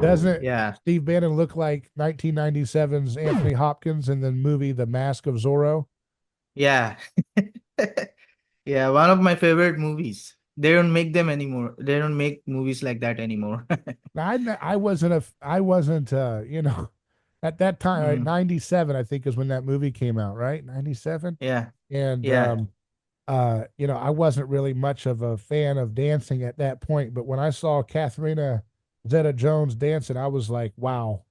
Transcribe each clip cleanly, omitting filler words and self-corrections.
Doesn't Yeah. Steve Bannon look like 1997's Anthony Hopkins in the movie The Mask of Zorro? Yeah. Yeah, one of my favorite movies. They don't make them anymore. They don't make movies like that anymore. Now, I wasn't, at that time, right, Mm, 97, I think is when that movie came out, right? 97. yeah. And, Yeah. I wasn't really much of a fan of dancing at that point. But when I saw Katharina Zeta Jones dancing, I was like, wow,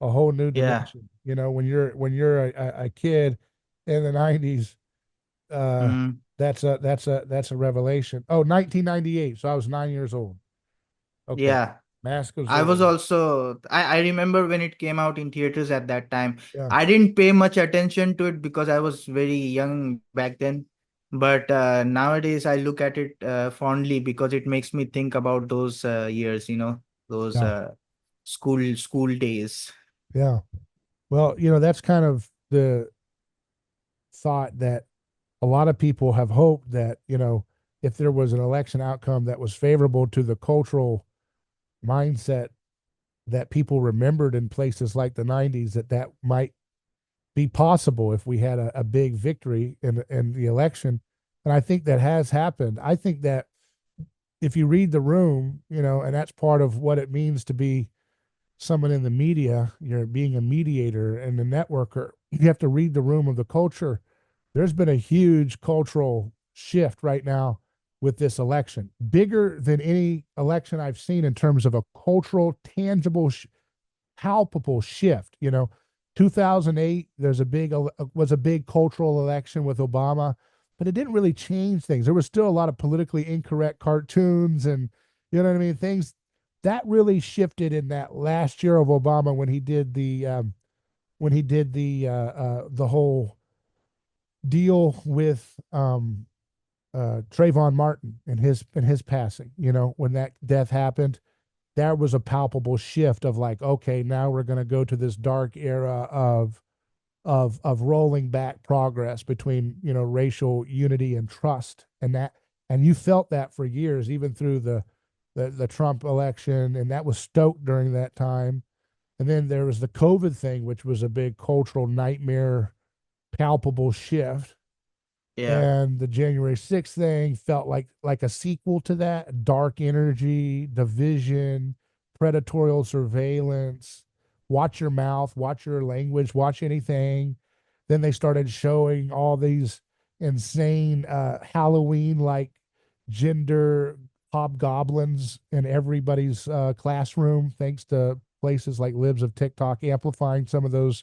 a whole new Yeah. dimension. When you're a kid in the 90s, uh, Mm, that's a revelation. Oh, 1998. So I was 9 years old. Okay. yeah. Mask of I was Zorro. also I remember when it came out in theaters at that time. Yeah. I didn't pay much attention to it because I was very young back then. But nowadays I look at it fondly because it makes me think about those years, those Yeah. school days. Yeah. Well, that's kind of the thought that a lot of people have hoped that, if there was an election outcome that was favorable to the cultural mindset that people remembered in places like the 90s, that might be possible if we had a big victory in the election. And I think that has happened. I think that if you read the room, and that's part of what it means to be someone in the media, you're being a mediator and a networker. You have to read the room of the culture. There's been a huge cultural shift right now with this election, bigger than any election I've seen in terms of a cultural, tangible, palpable shift. 2008, was a big cultural election with Obama, but it didn't really change things. There was still a lot of politically incorrect cartoons, and you know what I mean. Things that really shifted in that last year of Obama when he did the whole deal with Trayvon Martin and his passing. When that death happened, there was a palpable shift of like, okay, now we're going to go to this dark era of rolling back progress between racial unity and trust, and you felt that for years, even through the Trump election, and that was stoked during that time. And then there was the COVID thing, which was a big cultural nightmare, palpable shift. Yeah. And the January 6th thing felt like a sequel to that. Dark energy, division, predatory surveillance. Watch your mouth, watch your language, watch anything. Then they started showing all these insane Halloween like gender hobgoblins in everybody's classroom, thanks to places like Libs of TikTok amplifying some of those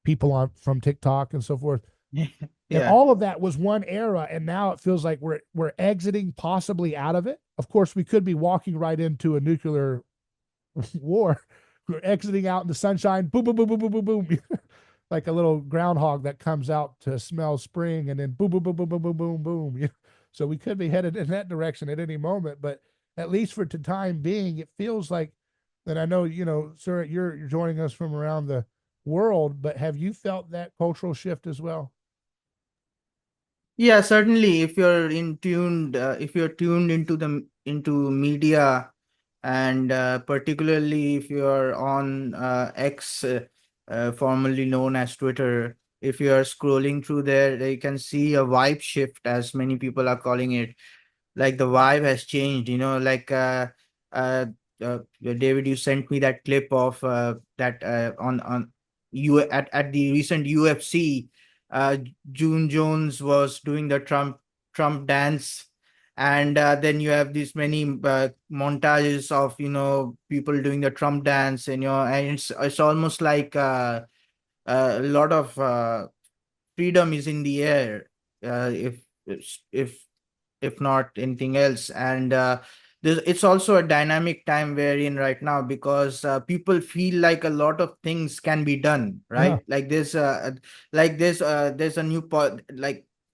people on from TikTok and so forth. And Yeah. all of that was one era, and now it feels like we're exiting possibly out of it. Of course, we could be walking right into a nuclear war. We're exiting out in the sunshine, boom, boom, boom, boom, boom, boom, boom, like a little groundhog that comes out to smell spring, and then boom, boom, boom, boom, boom, boom, boom, boom. So we could be headed in that direction at any moment, but at least for the time being, it feels like. And I know, sir, you're joining us from around the world, but have you felt that cultural shift as well? Yeah, certainly. If you're tuned into media, and particularly if you're on X, formerly known as Twitter, if you are scrolling through there, you can see a vibe shift, as many people are calling it. Like the vibe has changed, uh, David, you sent me that clip of that on you at the recent UFC. uh June Jones was doing the Trump dance, and then you have these many montages of people doing the Trump dance, and it's almost like a lot of freedom is in the air, if if not anything else. And it's also a dynamic time we're in right now, because people feel like a lot of things can be done, Yeah, right? There's a new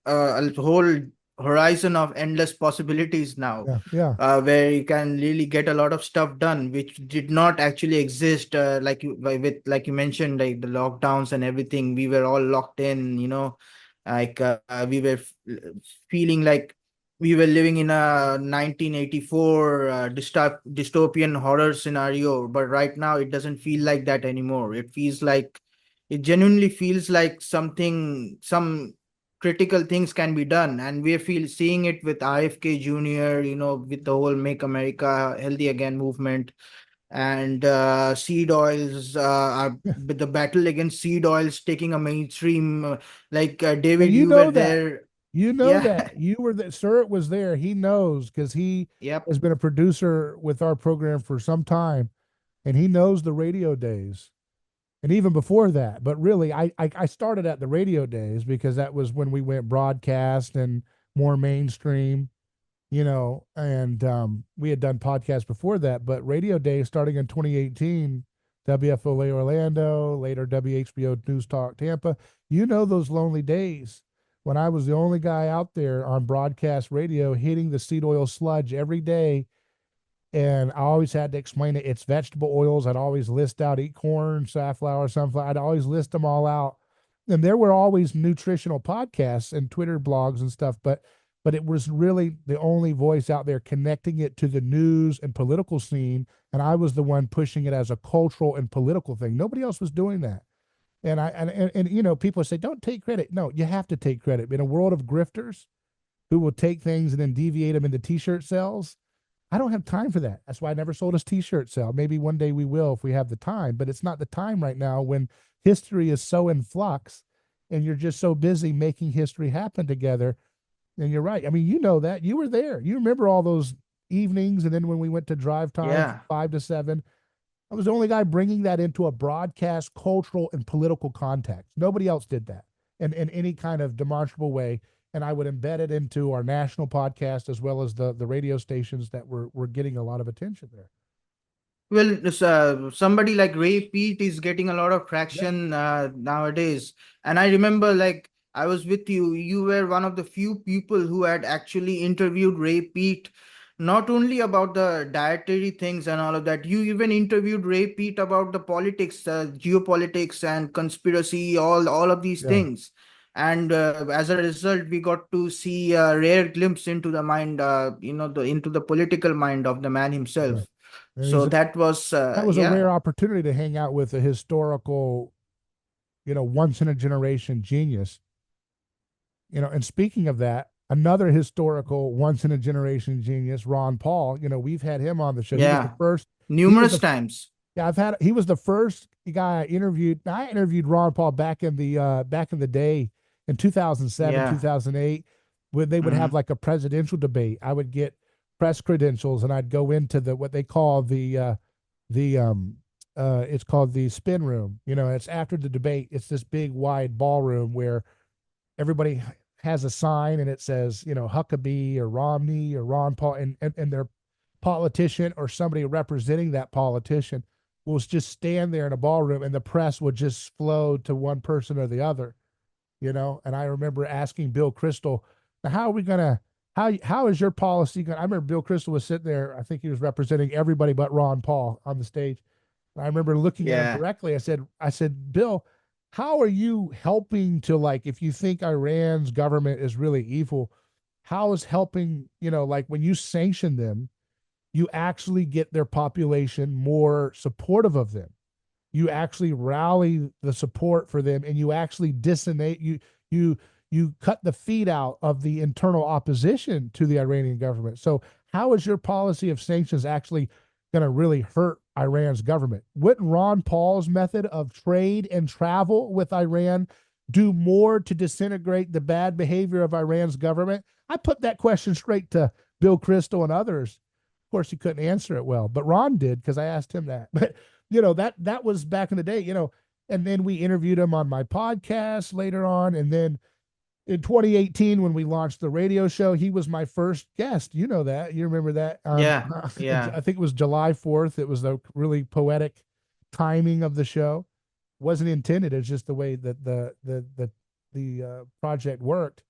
a whole horizon of endless possibilities now, yeah, yeah, where you can really get a lot of stuff done which did not actually exist, like you mentioned, like the lockdowns and everything. We were all locked in, we were feeling like we were living in a 1984 dystopian horror scenario, but right now it doesn't feel like that anymore. It genuinely feels like some critical things can be done, and we're seeing it with RFK Jr., with the whole Make America Healthy Again movement, and seed oils are with the battle against seed oils taking a mainstream. And David, you you were know that. there. You know Yeah. that. You were that. Sir was there. He knows because he Yep. has been a producer with our program for some time, and he knows the radio days. And even before that. But really, I started at the radio days because that was when we went broadcast and more mainstream, and we had done podcasts before that. But radio days starting in 2018, WFOA Orlando, later WHBO News Talk Tampa. You know those lonely days when I was the only guy out there on broadcast radio hitting the seed oil sludge every day, and I always had to explain it. It's vegetable oils. I'd always list out eat corn, safflower, sunflower. I'd always list them all out. And there were always nutritional podcasts and Twitter blogs and stuff, but it was really the only voice out there connecting it to the news and political scene. And I was the one pushing it as a cultural and political thing. Nobody else was doing that. And people say, don't take credit. No, you have to take credit. In a world of grifters who will take things and then deviate them into t-shirt sales, I don't have time for that. That's why I never sold us t-shirt sale. Maybe one day we will if we have the time, but it's not the time right now when history is so in flux and you're just so busy making history happen together. And you're right. I mean, you know that. You were there. You remember all those evenings and then when we went to drive time from Yeah. 5 to 7. I was the only guy bringing that into a broadcast, cultural, and political context. Nobody else did that in any kind of demonstrable way. And I would embed it into our national podcast as well as the radio stations that were getting a lot of attention there. Well, somebody like Ray Pete is getting a lot of Yeah, traction nowadays. And I remember, like, I was with you. You were one of the few people who had actually interviewed Ray Pete, not only about the dietary things and all of that. You even interviewed Ray Pete about the politics, geopolitics, and conspiracy, all of these yeah, things. And as a result, we got to see a rare glimpse into the mind, into the political mind of the man right. himself. And So that was a yeah, rare opportunity to hang out with a historical, once in a generation genius. And speaking of that, another historical once in a generation genius, Ron Paul, we've had him on the show. He was the yeah, first, he was numerous the times. Yeah, he was the first guy I interviewed. I interviewed Ron Paul back in the day in 2007, Yeah. 2008, when they would have Hmm. like a presidential debate. I would get press credentials and I'd go into the what they call the it's called the spin room. It's after the debate. It's this big wide ballroom where everybody has a sign and it says, Huckabee or Romney or Ron Paul, and their politician or somebody representing that politician will just stand there in a ballroom and the press would just flow to one person or the other. And I remember asking Bill Crystal, now how are we gonna how is your policy going? I remember Bill Crystal was sitting there, I think he was representing everybody but Ron Paul on the stage. I remember looking at him Yeah. directly. I said, Bill, how are you helping to, like, if you think Iran's government is really evil, how is helping, like when you sanction them, you actually get their population more supportive of them. You actually rally the support for them and you actually dissonate you you cut the feet out of the internal opposition to the Iranian government. So how is your policy of sanctions actually going to really hurt Iran's government? Wouldn't Ron Paul's method of trade and travel with Iran do more to disintegrate the bad behavior of Iran's government? I put that question straight to Bill Crystal and others. Of course, he couldn't answer it well, but Ron did because I asked him that. But that was back in the day. And then we interviewed him on my podcast later on, and then in 2018 when we launched the radio show, he was my first guest. You know that. You remember that? Yeah. I Yeah. think it was July 4th. It was the really poetic timing of the show. Wasn't intended. It's just the way that the project worked.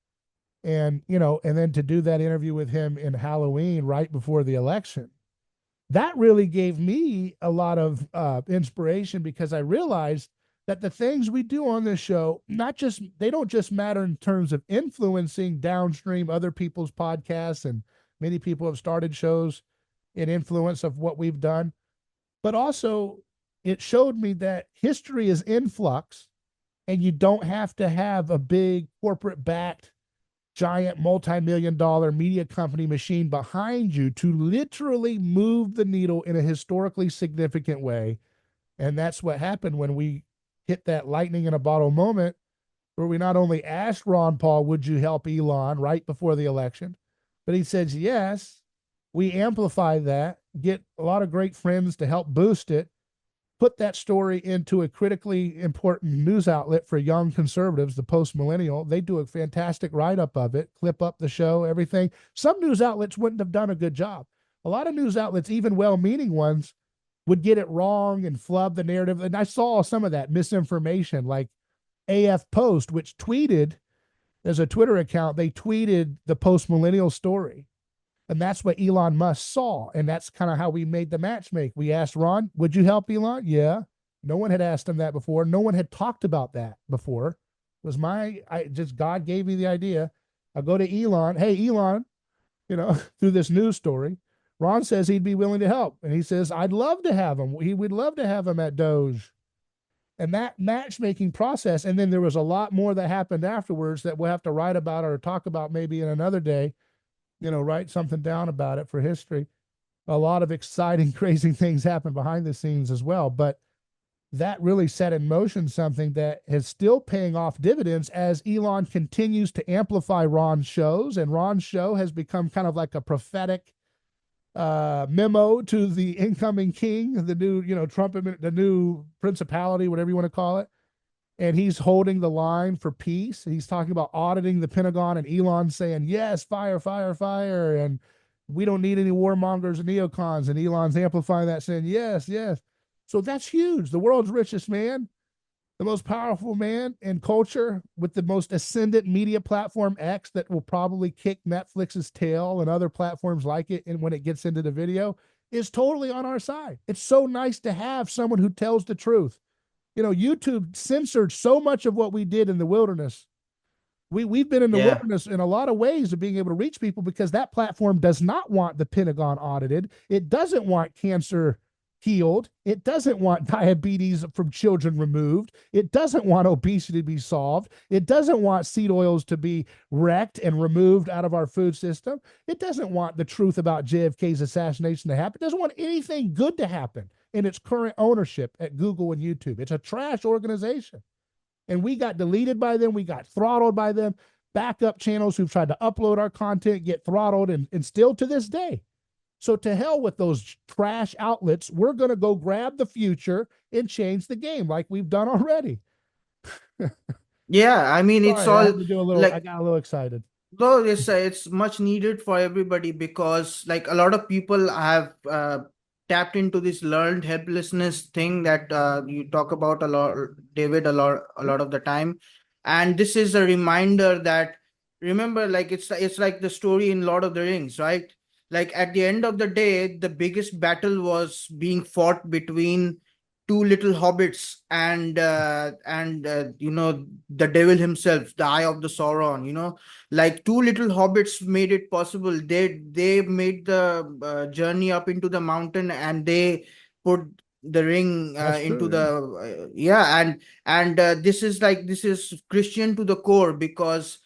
And then to do that interview with him in Halloween right before the election, that really gave me a lot of inspiration because I realized that the things we do on this show, not just, they don't just matter in terms of influencing downstream other people's podcasts, and many people have started shows in influence of what we've done, but also it showed me that history is in flux, and you don't have to have a big corporate backed giant multi-million dollar media company machine behind you to literally move the needle in a historically significant way. And that's what happened when we hit that lightning in a bottle moment, where we not only asked Ron Paul, would you help Elon right before the election, but he says yes. We amplify that, get a lot of great friends to help boost it, put that story into a critically important news outlet for young conservatives, the post millennial. They do a fantastic write up of it, clip up the show, everything. Some news outlets wouldn't have done a good job. A lot of news outlets, even well meaning ones, would get it wrong and flub the narrative. And I saw some of that misinformation, like AF Post, which tweeted, as a Twitter account, they tweeted the post millennial story. And that's what Elon Musk saw. And that's kind of how we made the matchmake. We asked Ron, would you help Elon? Yeah. No one had asked him that before. No one had talked about that before. It was God gave me the idea. I go to Elon. Hey, Elon, through this news story, Ron says he'd be willing to help. And he says, I'd love to have him. He would love to have him at Doge. And that matchmaking process. And then there was a lot more that happened afterwards that we'll have to write about or talk about maybe in another day, write something down about it for history. A lot of exciting, crazy things happen behind the scenes as well. But that really set in motion something that is still paying off dividends as Elon continues to amplify Ron's shows. And Ron's show has become kind of like a prophetic memo to the incoming king, the new, Trump, the new principality, whatever you want to call it. And he's holding the line for peace. He's talking about auditing the Pentagon, and Elon saying, yes, fire, fire, fire. And we don't need any warmongers and neocons. And Elon's amplifying that, saying, yes, yes. So that's huge. The world's richest man, the most powerful man in culture, with the most ascendant media platform, X, that will probably kick Netflix's tail and other platforms like it, and when it gets into the video, is totally on our side. It's so nice to have someone who tells the truth. YouTube censored so much of what we did in the wilderness. We've been in the Yeah. wilderness in a lot of ways of being able to reach people, because that platform does not want the Pentagon audited. It doesn't want cancer healed. It doesn't want diabetes from children removed. It doesn't want obesity to be solved. It doesn't want seed oils to be wrecked and removed out of our food system. It doesn't want the truth about JFK's assassination to happen. It doesn't want anything good to happen in its current ownership at Google and YouTube. It's a trash organization. And we got deleted by them. We got throttled by them. Backup channels who've tried to upload our content get throttled, and still to this day. So to hell with those trash outlets. We're going to go grab the future and change the game like we've done already. Yeah, I mean, it's Sorry, I all had to do I like, got a little excited. though it's much needed for everybody, because like a lot of people have tapped into this learned helplessness thing that you talk about a lot, David, a lot of the time. And this is a reminder that, remember, like it's like the story in Lord of the Rings, right? Like at the end of the day, the biggest battle was being fought between two little hobbits and the devil himself, the Eye of the Sauron, like two little hobbits made it possible. They made the journey up into the mountain, and they put the ring That's into true. the yeah. And this is Christian to the core, because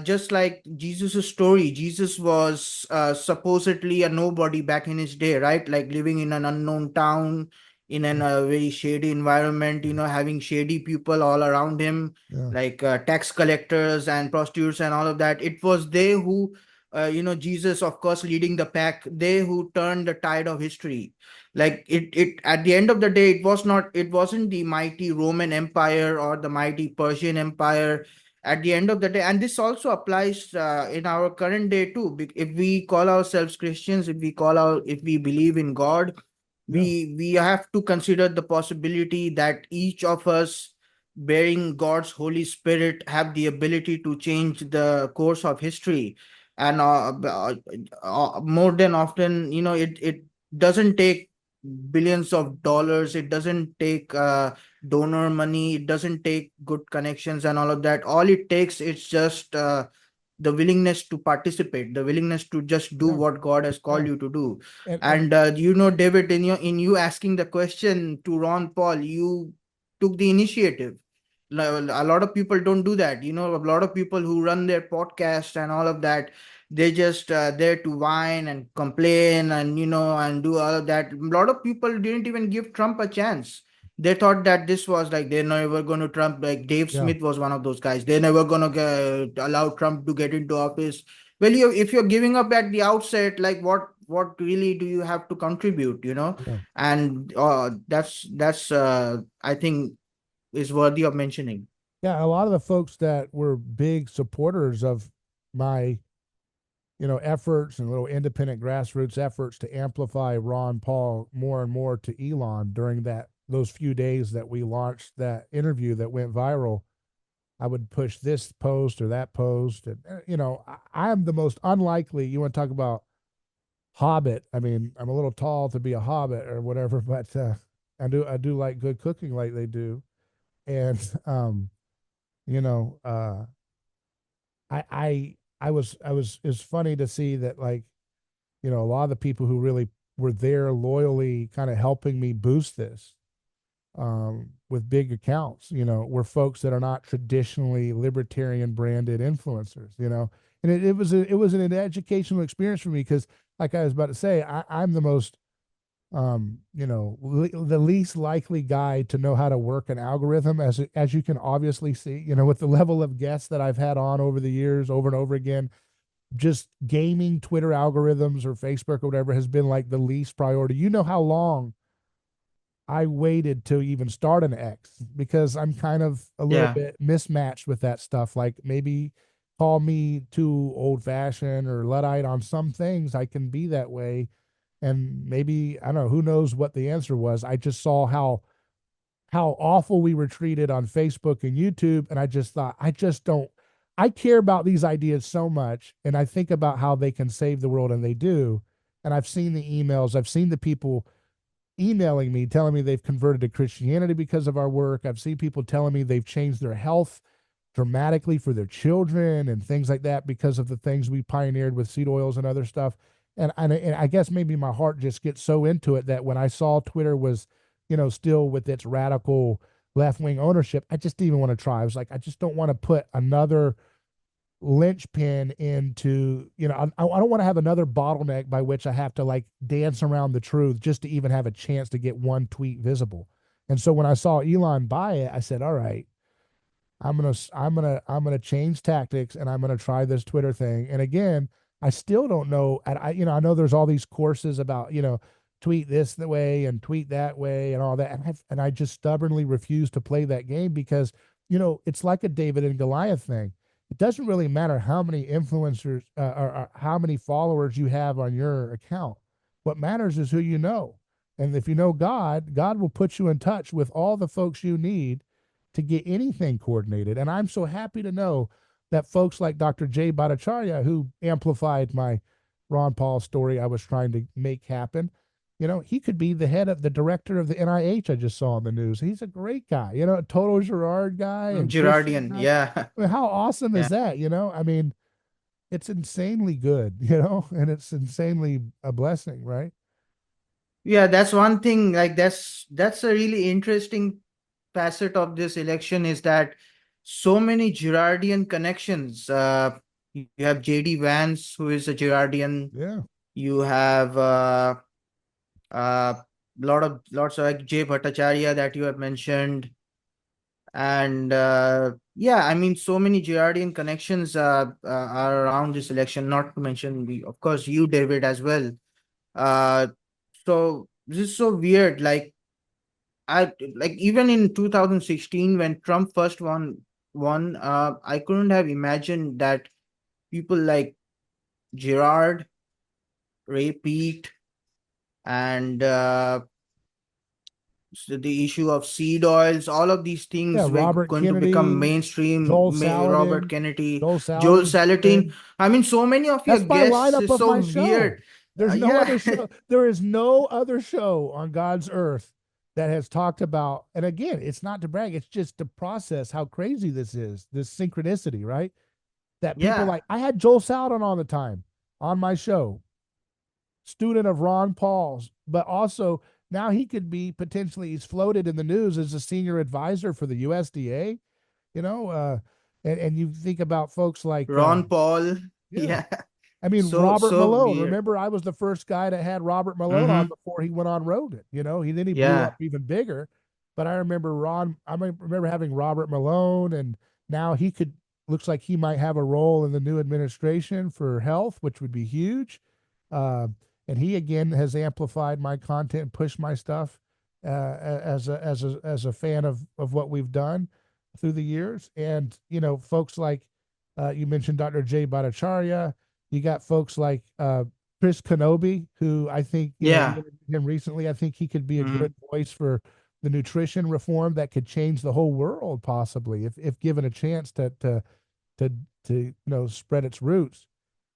just like Jesus' story, Jesus was supposedly a nobody back in his day, right? Like living in an unknown town, in a very shady environment, having shady people all around him, Yeah. like tax collectors and prostitutes and all of that. It was they who, Jesus, of course, leading the pack, they who turned the tide of history. Like it at the end of the day, it wasn't the mighty Roman Empire or the mighty Persian Empire. At the end of the day, and this also applies in our current day too. If we call ourselves Christians, if we believe in God, Yeah. we have to consider the possibility that each of us, bearing God's Holy Spirit, have the ability to change the course of history. And more than often, it doesn't take billions of dollars. It doesn't take donor money. It doesn't take good connections and all of that. All it takes is just the willingness to participate, the willingness to just do Yeah, what God has called yeah. you to do. And And David, in you asking the question to Ron Paul, you took the initiative. A lot of people don't do that. A lot of people who run their podcast and all of that, they just there to whine and complain and and do all of that. A lot of people didn't even give Trump a chance. They thought that this was like they're never going to Trump. Like Dave yeah, Smith was one of those guys. They're never going to allow Trump to get into office. Well, if you're giving up at the outset, like what really do you have to contribute? yeah. And that's I think is worthy of mentioning. Yeah, a lot of the folks that were big supporters of my, efforts and little independent grassroots efforts to amplify Ron Paul more and more to Elon during those few days that we launched that interview that went viral. I would push this post or that post, and I'm the most unlikely. You want to talk about hobbit? I mean, I'm a little tall to be a hobbit or whatever, but I do like good cooking like they do, and you know, uh, I was it's funny to see that, like, a lot of the people who really were there loyally kind of helping me boost this with big accounts, were folks that are not traditionally libertarian branded influencers, and it was an educational experience for me because, like I was about to say, I'm the most the least likely guy to know how to work an algorithm, as you can obviously see, with the level of guests that I've had on over the years, over and over again. Just gaming Twitter algorithms or Facebook or whatever has been like the least priority. You know how long I waited to even start an X because I'm kind of a little Yeah. bit mismatched with that stuff. Like, maybe call me too old fashioned or Luddite on some things. I can be that way. And maybe, I don't know, who knows what the answer was. I just saw how awful we were treated on Facebook and YouTube. And I just thought, I care about these ideas so much. And I think about how they can save the world, and they do. And I've seen the emails, I've seen the people emailing me, telling me they've converted to Christianity because of our work. I've seen people telling me they've changed their health dramatically for their children and things like that because of the things we pioneered with seed oils and other stuff. And I guess maybe my heart just gets so into it that when I saw Twitter was, still with its radical left wing ownership, I just didn't even want to try. I was like, I just don't want to put another linchpin into, I don't want to have another bottleneck by which I have to like dance around the truth just to even have a chance to get one tweet visible. And so when I saw Elon buy it, I said, all right, I'm gonna change tactics, and I'm gonna try this Twitter thing. And again, I still don't know. And I know there's all these courses about, tweet this the way and tweet that way and all that. And I just stubbornly refuse to play that game because, it's like a David and Goliath thing. It doesn't really matter how many influencers or how many followers you have on your account. What matters is who you know. And if you know God, God will put you in touch with all the folks you need to get anything coordinated. And I'm so happy to know that folks like Dr. Jay Bhattacharya, who amplified my Ron Paul story I was trying to make happen, he could be the head of the director of the NIH I just saw on the news. He's a great guy, a total Girard guy and Christian Girardian. guy. Yeah. I mean, how awesome Yeah. is that? I mean, it's insanely good, and it's insanely a blessing, right? Yeah, that's one thing. Like that's a really interesting facet of this election is that so many Girardian connections. You have JD Vance, who is a Girardian. Yeah. You have uh lots of like Jay Bhattacharya that you have mentioned. And yeah, I mean, so many Girardian connections are around this election, not to mention of course, you, David, as well. Uh, so this is so weird. I like even in 2016 when Trump first won, I couldn't have imagined that people like Girard, Ray Peat, and the issue of seed oils, all of these Yeah. things were Robert going to become Kennedy, mainstream. Joel Robert Salatin. Kennedy, Joel Joel Salatin's been Salatin. good. I mean, so many of your That's my guests lineup is of so my show. weird. There's no Yeah. other show. There is no other show on God's earth that has talked about. And again, it's not to brag. It's just to process how crazy this is. This synchronicity, right? That people Yeah. like. I had Joel Salatin all the time on my show, student of Ron Paul's, but also now he could be potentially, he's floated in the news as a senior advisor for the USDA. You know, and you think about folks like Ron Paul. yeah, Yeah. I mean, So, Robert so Malone. weird. Remember, I was the first guy that had Robert Malone on Mm-hmm. before he went on Rogan. You know, he blew up Yeah. even bigger. But I remember remember having Robert Malone, and now he could, looks like he might have a role in the new administration for health, which would be huge. Uh, and he again has amplified my content, pushed my stuff as a fan of what we've done through the years. And you know, folks like you mentioned Dr. Jay Bhattacharya. You got folks like Chris Kenobi, who I think, you know, we Yeah. interviewed him recently. I think he could be a Mm-hmm. good voice for the nutrition reform that could change the whole world, possibly, if given a chance to you know, spread its roots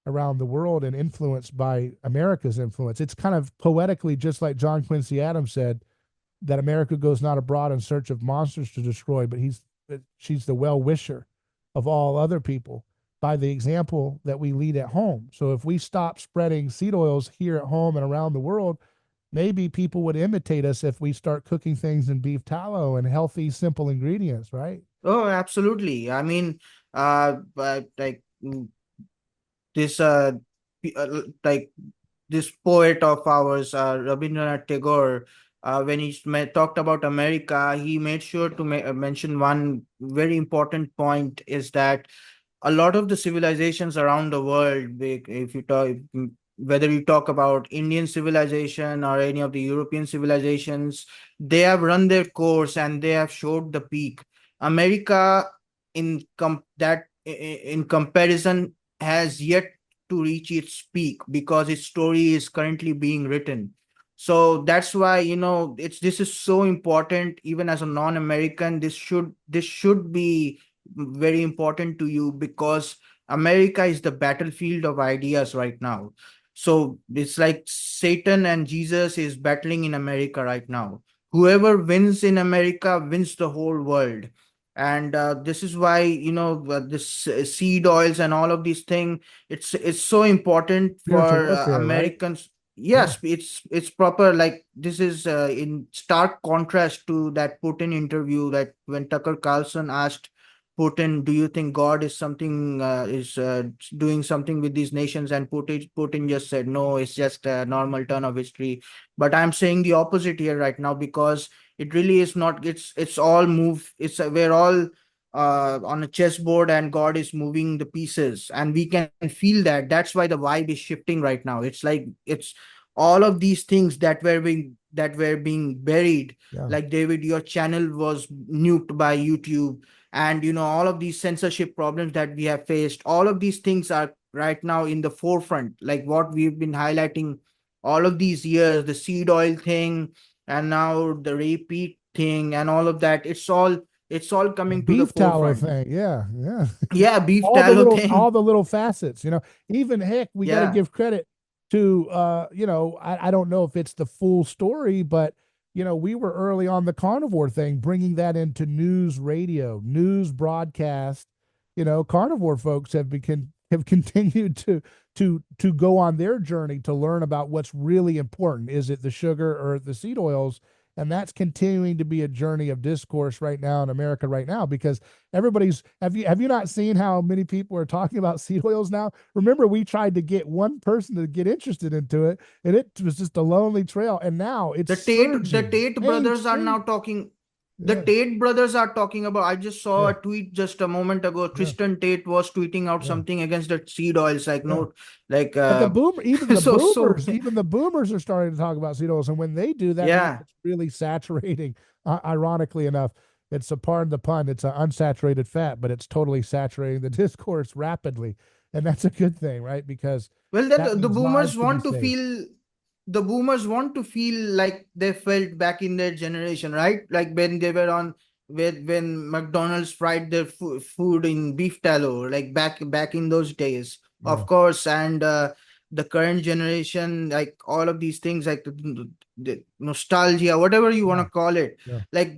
around the world and influenced by America's influence. It's kind of poetically just like John Quincy Adams said, that America goes not abroad in search of monsters to destroy, but she's the well wisher of all other people by the example that we lead at home. So if we stop spreading seed oils here at home and around the world, maybe people would imitate us if we start cooking things in beef tallow and healthy, simple ingredients, right? Oh, absolutely. I mean, but like this, like this poet of ours, Rabindranath Tagore, when he talked about America, he made sure to mention one very important point is that a lot of the civilizations around the world, if you talk, whether you talk about Indian civilization or any of the European civilizations, they have run their course and they have showed the peak. America, in comparison, has yet to reach its peak because its story is currently being written. So that's why, this is so important. Even as a non-American, this should be very important to you because America is the battlefield of ideas right now. So it's like Satan and Jesus is battling in America right now. Whoever wins in America wins the whole world. And this is why, this seed oils and all of these things, it's so important Spiritual for warfare, right? Americans. Yeah. Yes, it's proper. Like this is in stark contrast to that Putin interview, that when Tucker Carlson asked Putin, "Do you think God is something is doing something with these nations?" And Putin just said, "No, it's just a normal turn of history." But I'm saying the opposite here right now because it really is not. It's all move. We're all on a chessboard, and God is moving the pieces, and we can feel that. That's why the vibe is shifting right now. It's like it's all of these things that were being buried. Yeah. Like David, your channel was nuked by YouTube, and all of these censorship problems that we have faced, all of these things are right now in the forefront, like what we've been highlighting all of these years, the seed oil thing, and now the repeat thing, and all of that. It's all The coming to the beef tallow forefront. thing. Yeah. Yeah. Yeah, beef tallow All thing. the little facets, you know, even heck, we got to Yeah. give credit to you know, I don't know if it's the full story, but you know, we were early on the carnivore thing, bringing that into news radio, news broadcast. You know, carnivore folks have continued to go on their journey to learn about what's really important. Is it the sugar or the seed oils? And that's continuing to be a journey of discourse right now in America right now because everybody's have you not seen how many people are talking about seed oils now? Remember, we tried to get one person to get interested into it, and it was just a lonely trail. And now it's The surging Tate brothers are now mainstream. talking. The Yeah, Tate brothers are talking about. I just saw yeah, a tweet just a moment ago. yeah, Tristan Tate was tweeting out yeah, something against the seed oils, like yeah. no, like But even the so even the boomers are starting to talk about seed oils, and when they do, that means yeah. it's really saturating. Ironically enough, it's a pardon the pun. It's an unsaturated fat, but it's totally saturating the discourse rapidly, and that's a good thing, right? Because Well, then that the means lives boomers can be want to saved. feel. The boomers want to feel like they felt back in their generation, right? Like when they were on, when McDonald's fried their food in beef tallow, like back in those days, Yeah, of course. And the current generation, like all of these things, like the nostalgia, whatever you want Yeah. to call it, Yeah. like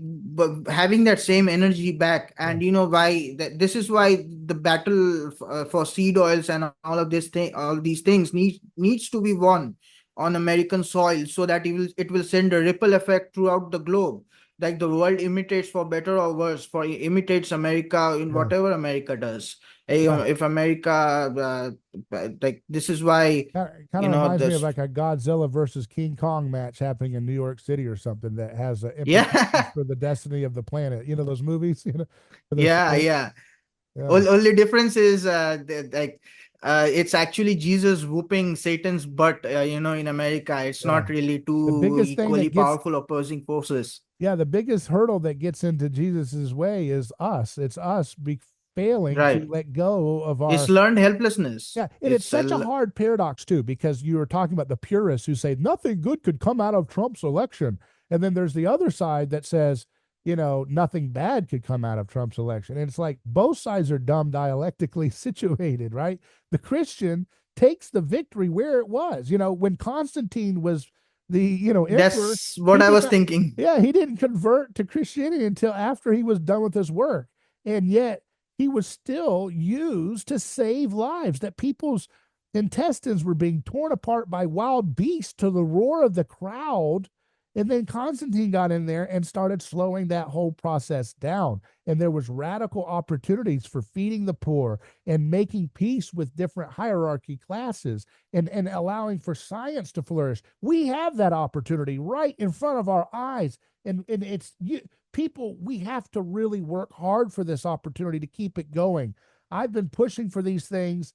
having that same energy back. Yeah. And why that, this is why the battle for seed oils and all of this thing, all these things needs to be won on American soil, so that it will send a ripple effect throughout the globe. Like the world imitates, for better or worse, for imitates America in Yeah. whatever America does. Yeah. If America, like this is why, Kind of reminds me of this, like a Godzilla versus King Kong match happening in New York City or something that has implications yeah, for the destiny of the planet. You know those movies, where they're yeah, fighting? yeah. Yeah. Only difference is like it's actually Jesus whooping Satan's butt. In America, it's Yeah. not really The two biggest thing equally that gets powerful opposing forces. Yeah, the biggest hurdle that gets into Jesus's way is us. It's us failing to Right. let go of It's our. learned helplessness. Yeah, and it's such a hard paradox too, because you were talking about the purists who say nothing good could come out of Trump's election. And then there's the other side that says, nothing bad could come out of Trump's election. And it's like both sides are dumb dialectically situated, right? The Christian takes the victory where it was. When Constantine was the, emperor, That's what he I did was not, thinking. yeah, he didn't convert to Christianity until after he was done with his work. And yet he was still used to save lives, that people's intestines were being torn apart by wild beasts to the roar of the crowd. And then Constantine got in there and started slowing that whole process down. And there was radical opportunities for feeding the poor and making peace with different hierarchy classes, and allowing for science to flourish. We have that opportunity right in front of our eyes. And it's people, we have to really work hard for this opportunity to keep it going. I've been pushing for these things.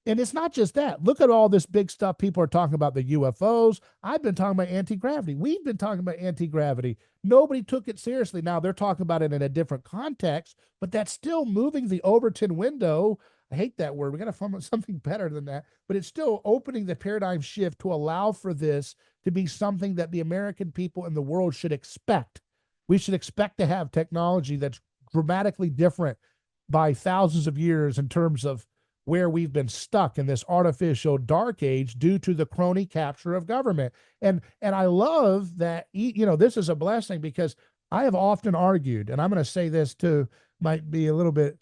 And it's not just that. Look at all this big stuff people are talking about, the UFOs. I've been talking about anti-gravity. We've been talking about anti-gravity. Nobody took it seriously. Now they're talking about it in a different context, but that's still moving the Overton window. I hate that word. We got to find something better than that. But it's still opening the paradigm shift to allow for this to be something that the American people and the world should expect. We should expect to have technology that's dramatically different by thousands of years in terms of where we've been stuck in this artificial dark age due to the crony capture of government. And I love that, this is a blessing, because I have often argued, and I'm going to say this too, might be a little bit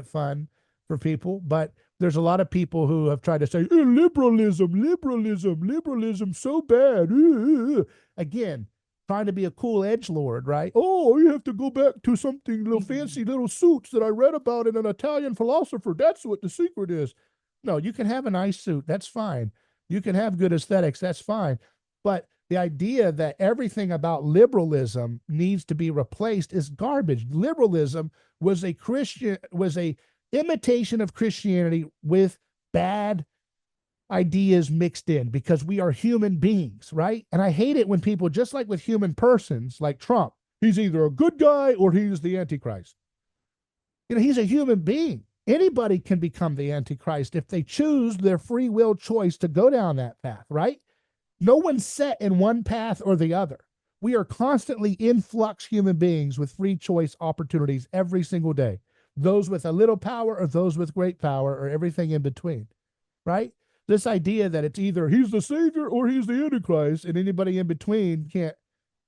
fun for people, but there's a lot of people who have tried to say liberalism so bad. Again, trying to be a cool edge lord, right? Oh, you have to go back to something little fancy little suits that I read about in an Italian philosopher. That's what the secret is. No, you can have a nice suit. That's fine. You can have good aesthetics. That's fine. But the idea that everything about liberalism needs to be replaced is garbage. Liberalism was a imitation of Christianity with bad ideas mixed in, because we are human beings, right? And I hate it when people, just like with human persons, like Trump, he's either a good guy or he's the Antichrist. He's a human being. Anybody can become the Antichrist if they choose their free will choice to go down that path, right? No one's set in one path or the other. We are constantly in flux human beings with free choice opportunities every single day. Those with a little power or those with great power, or everything in between, right? This idea that it's either he's the savior or he's the Antichrist, and anybody in between can't.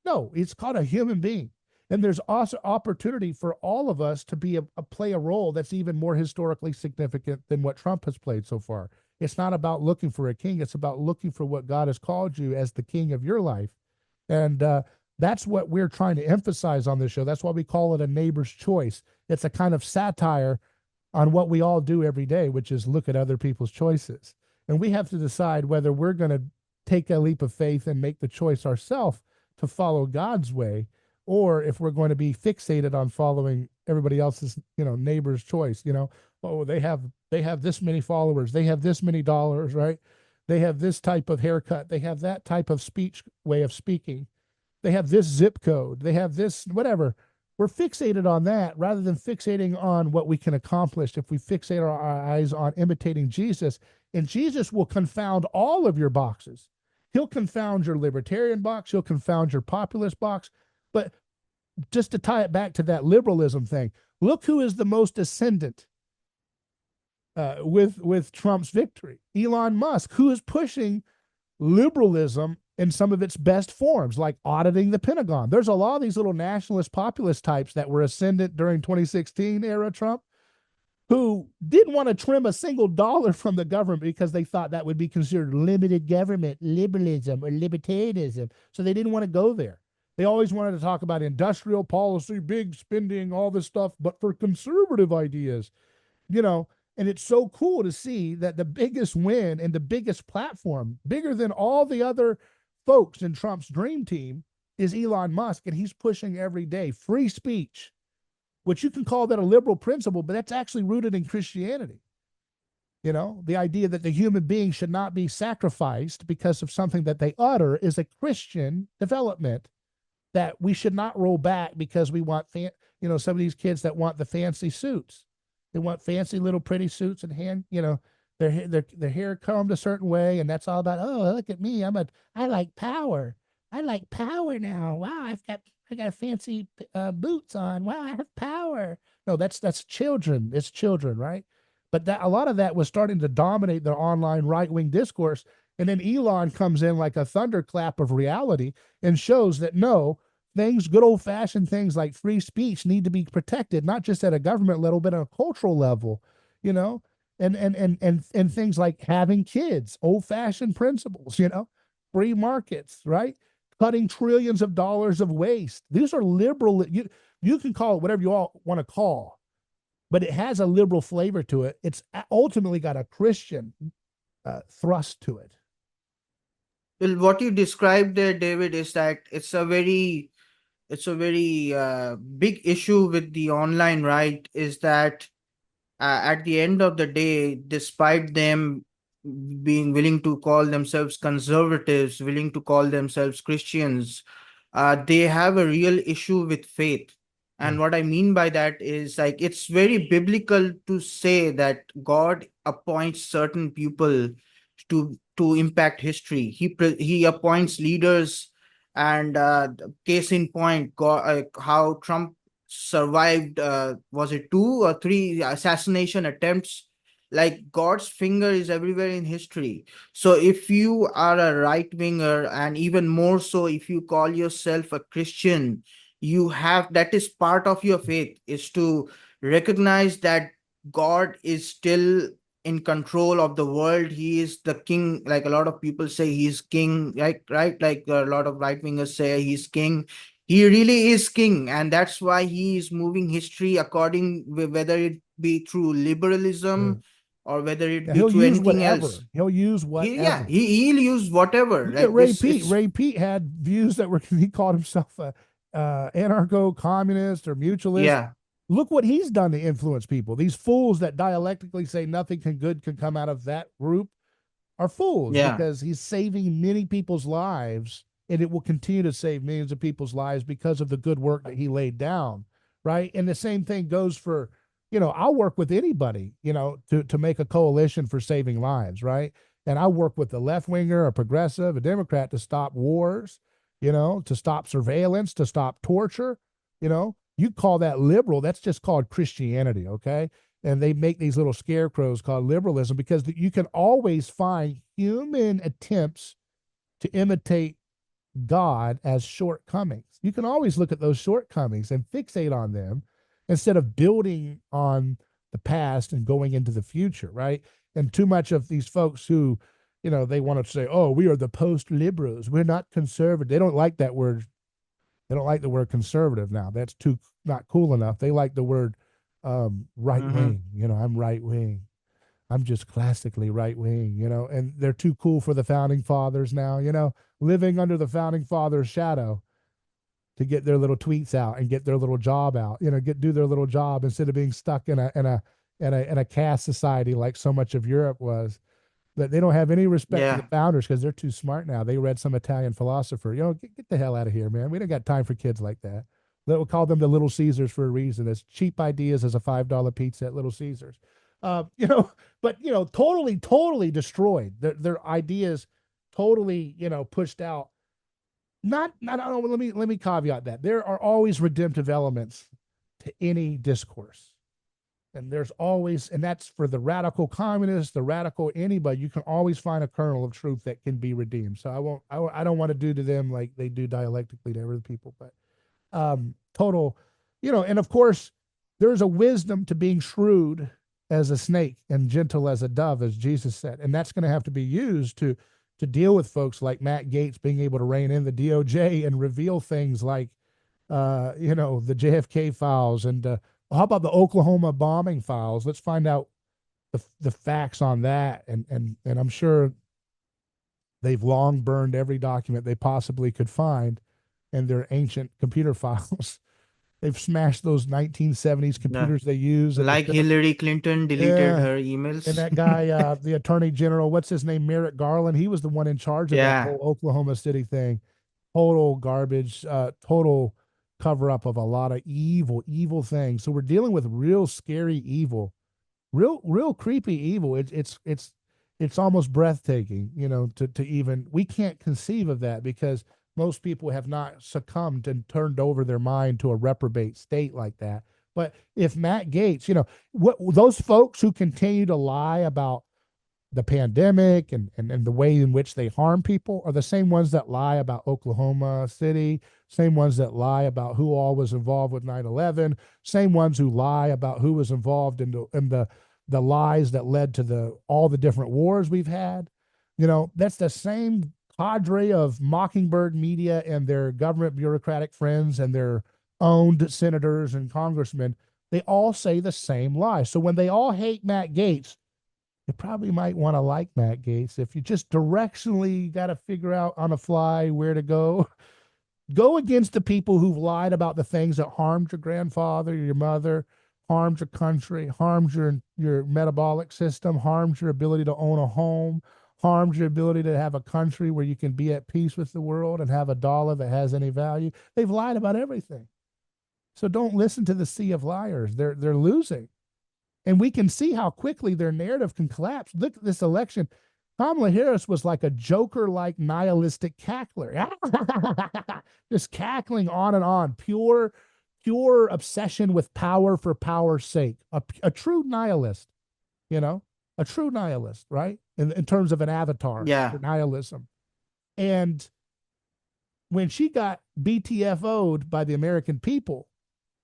No, it's called a human being. And there's also opportunity for all of us to be play a role that's even more historically significant than what Trump has played so far. It's not about looking for a king. It's about looking for what God has called you as the king of your life. And that's what we're trying to emphasize on this show. That's why we call it a neighbor's choice. It's a kind of satire on what we all do every day, which is look at other people's choices. And we have to decide whether we're going to take a leap of faith and make the choice ourselves to follow God's way, or if we're going to be fixated on following everybody else's, neighbor's choice. Oh, they have this many followers, they have this many dollars, right? They have this type of haircut, they have that type of way of speaking, they have this zip code, they have this whatever. We're fixated on that rather than fixating on what we can accomplish if we fixate our eyes on imitating Jesus. And Jesus will confound all of your boxes. He'll confound your libertarian box. He'll confound your populist box. But just to tie it back to that liberalism thing, look who is the most ascendant with Trump's victory. Elon Musk, who is pushing liberalism in some of its best forms, like auditing the Pentagon. There's a lot of these little nationalist populist types that were ascendant during 2016 era Trump who didn't want to trim a single dollar from the government because they thought that would be considered limited government, liberalism, or libertarianism. So they didn't want to go there. They always wanted to talk about industrial policy, big spending, all this stuff, but for conservative ideas, you know. And it's so cool to see that the biggest win and the biggest platform, bigger than all the other folks in Trump's dream team, is Elon Musk. And he's pushing every day free speech, which you can call that a liberal principle, but that's actually rooted in Christianity. You know, the idea that the human being should not be sacrificed because of something that they utter is a Christian development, that we should not roll back because we want, some of these kids that want the fancy suits. They want fancy little pretty suits and their hair combed a certain way, and that's all about, oh, look at me, I like power. I like power now. Wow, I got fancy boots on. Wow, I have power. No, that's children. It's children, right? But that a lot of that was starting to dominate the online right-wing discourse. And then Elon comes in like a thunderclap of reality and shows that no, good old-fashioned things like free speech need to be protected, not just at a government level, but at a cultural level, you know, and things like having kids, old-fashioned principles, free markets, right? Cutting trillions of dollars of waste. These are liberal. You can call it whatever you all want to call, but it has a liberal flavor to it. It's ultimately got a Christian thrust to it. Well, what you described there, David, is that it's a very big issue with the online right, is that at the end of the day, despite them being willing to call themselves conservatives, willing to call themselves Christians, they have a real issue with faith. And Yeah. what I mean by that is, like, it's very biblical to say that God appoints certain people to impact history. He appoints leaders, and case in point, how Trump survived, was it 2 or 3 assassination attempts? Like, God's finger is everywhere in history. So if you are a right winger, and even more so if you call yourself a Christian, you have, that is part of your faith, is to recognize that God is still in control of the world. He is the king. Like, a lot of people say he's king, right? Like, a lot of right wingers say he's king. He really is king, and that's why he is moving history according, whether it be through Yeah. liberalism or whether it Yeah, be he'll through use anything else. whatever. He'll use Yeah, whatever. he'll use whatever. Look at Like Ray this, Pete. it's Ray Pete had views that were, he called himself a anarcho-communist or mutualist. yeah, Look what he's done to influence people. These fools that dialectically say nothing good can come out of that group are fools, yeah. because he's saving many people's lives, and it will continue to save millions of people's lives because of the good work that he laid down, right? And the same thing goes for, I'll work with anybody, to make a coalition for saving lives, right? And I work with a left winger, a progressive, a Democrat to stop wars, to stop surveillance, to stop torture. You call that liberal, that's just called Christianity, okay? And they make these little scarecrows called liberalism because you can always find human attempts to imitate God as shortcomings. You can always look at those shortcomings and fixate on them instead of building on the past and going into the future, right? And too much of these folks who, they want to say, oh, we are the post liberals. We're not conservative. They don't like that word. They don't like the word conservative now. That's too not cool enough. They like the word right Mm-hmm. wing. I'm right wing. I'm just classically right wing, and they're too cool for the founding fathers now, living under the founding fathers' shadow to get their little tweets out and get their little job out, do their little job instead of being stuck in a caste society like so much of Europe was. That they don't have any respect for the Yeah, founders because they're too smart now. They read some Italian philosopher. Get the hell out of here, man. We don't got time for kids like that. We'll call them the Little Caesars for a reason. As cheap ideas as a $5 pizza at Little Caesars. But totally destroyed. Their ideas totally, pushed out. Not. I don't know, let me caveat that there are always redemptive elements to any discourse. And there's always, and that's for the radical communists, the radical anybody, you can always find a kernel of truth that can be redeemed. So I don't want to do to them like they do dialectically to other people, but total, and of course, there's a wisdom to being shrewd as a snake and gentle as a dove, as Jesus said. And that's going to have to be used to deal with folks like Matt Gaetz being able to rein in the DOJ and reveal things like, the JFK files and how about the Oklahoma bombing files? Let's find out the facts on that. And I'm sure they've long burned every document they possibly could find in their ancient computer files. They've smashed those 1970s Yeah. computers they use, and they Like should have. Hillary Clinton deleted Yeah, her and emails. that guy, the attorney general, what's his name, Merrick Garland, he was the one in charge of that Yeah. whole Oklahoma City thing. Total garbage, total cover up of a lot of evil things. So we're dealing with real scary evil, real creepy evil. It's almost breathtaking, to even, we can't conceive of that because most people have not succumbed and turned over their mind to a reprobate state like that. But if Matt Gaetz, what those folks who continue to lie about the pandemic and the way in which they harm people are the same ones that lie about Oklahoma City, same ones that lie about who all was involved with 9/11, same ones who lie about who was involved in the lies that led to all the different wars we've had. That's the same cadre of Mockingbird media and their government bureaucratic friends and their owned senators and congressmen. They all say the same lie. So when they all hate Matt Gaetz, you probably might want to like Matt Gaetz. If you just directionally got to figure out on the fly where to go, go against the people who've lied about the things that harmed your grandfather, your mother, harmed your country, harmed your metabolic system, harmed your ability to own a home, harmed your ability to have a country where you can be at peace with the world and have a dollar that has any value. They've lied about everything. So don't listen to the sea of liars. They're losing. And we can see how quickly their narrative can collapse. Look at this election. Kamala Harris was like a Joker like nihilistic cackler. Just cackling on and on. Pure obsession with power for power's sake. A true nihilist, you know, a true nihilist, right? In terms of an avatar Yeah. for nihilism. And when she got BTFO'd by the American people,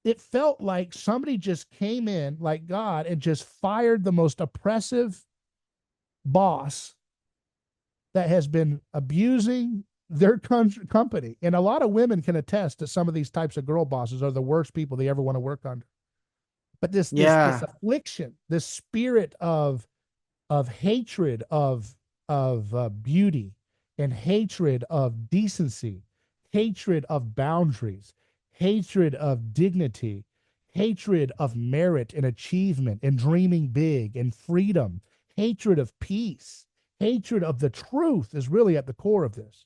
it felt like somebody just came in like God and just fired the most oppressive boss that has been abusing their company. And a lot of women can attest that some of these types of girl bosses are the worst people they ever want to work under. But this Yeah. affliction, this spirit of hatred of beauty and hatred of decency, hatred of boundaries, hatred of dignity, hatred of merit and achievement and dreaming big and freedom, hatred of peace, hatred of the truth is really at the core of this.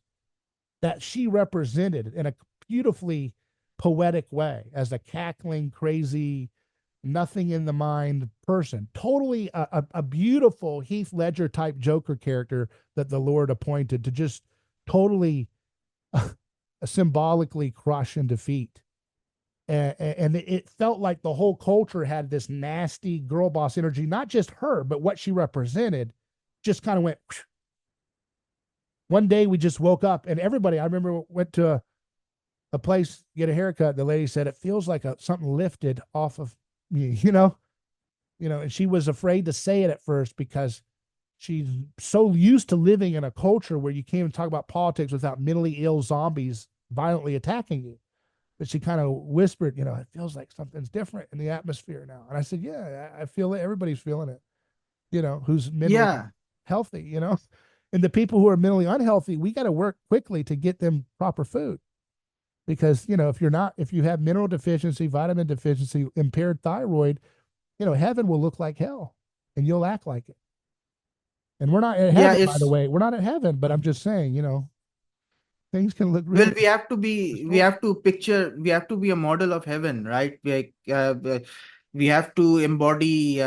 That she represented in a beautifully poetic way as a cackling, crazy, nothing in the mind person. Totally a beautiful Heath Ledger type Joker character that the Lord appointed to just totally symbolically crush and defeat. And it felt like the whole culture had this nasty girl boss energy, not just her, but what she represented just kind of went. One day we just woke up and everybody, I remember, went to a place, get a haircut. The lady said, it feels like something lifted off of me, and she was afraid to say it at first because she's so used to living in a culture where you can't even talk about politics without mentally ill zombies violently attacking you. But she kind of whispered, it feels like something's different in the atmosphere now. And I said, yeah, I feel it. Everybody's feeling it, who's mentally Yeah. healthy, and the people who are mentally unhealthy, we got to work quickly to get them proper food. Because, if you have mineral deficiency, vitamin deficiency, impaired thyroid, heaven will look like hell and you'll act like it. And we're not at Yeah. heaven, by the It's way. We're not at heaven, but I'm just saying, things can look Well, really we distorted. have to picture, we have to be a model of heaven, right? We have to embody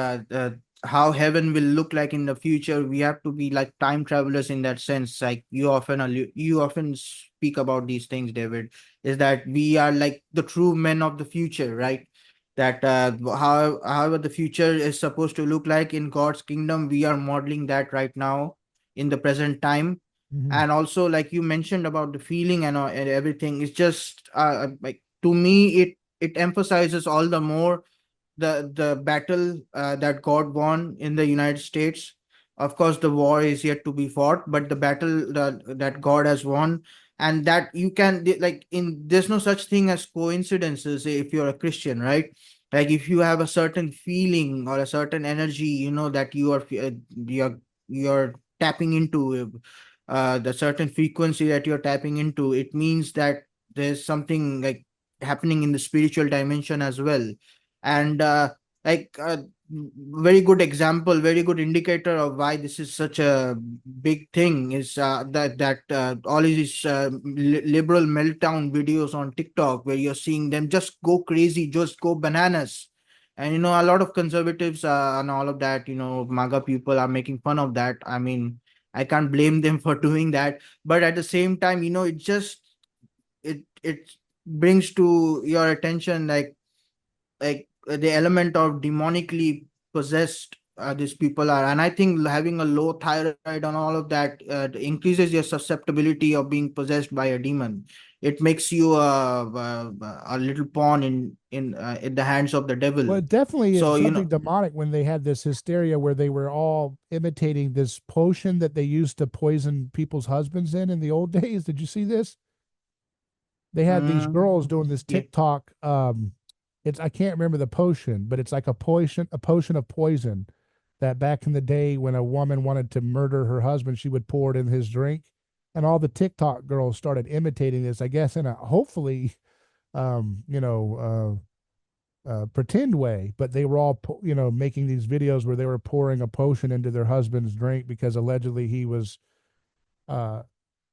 how heaven will look like in the future. We have to be like time travelers in that sense. Like you often speak about these things, David, is that we are like the true men of the future, right? that however the future is supposed to look like in God's kingdom, we are modeling that right now in the present time. Hmm. And also, like you mentioned about the feeling and everything, it's just like, to me, it emphasizes all the more the battle that God won in the United States. Of course, the war is yet to be fought, but the battle that God has won, and that you can like in there's no such thing as coincidences if you're a Christian, right? Like if you have a certain feeling or a certain energy, that you're tapping into the certain frequency that you're tapping into, it means that there's something like happening in the spiritual dimension as well. And like very good example, very good indicator of why this is such a big thing is that all these liberal meltdown videos on TikTok, where you're seeing them just go crazy, just go bananas. And a lot of conservatives and all of that, MAGA people are making fun of that. I mean, I can't blame them for doing that, but at the same time, it brings to your attention the element of demonically possessed these people are. And I think having a low thyroid and all of that increases your susceptibility of being possessed by a demon. It makes you a little pawn in the hands of the Well, devil. it definitely is So something demonic when they had this hysteria where they were all imitating this potion that they used to poison people's husbands in the old days. Did you see this? They had these girls doing this yeah. TikTok. It's I can't remember the potion, but it's like a potion of poison that back in the day when a woman wanted to murder her husband, she would pour it in his drink, and all the TikTok girls started imitating this. I guess in a hopefully, um, you know, pretend way, but they were all making these videos where they were pouring a potion into their husband's drink because allegedly he was uh,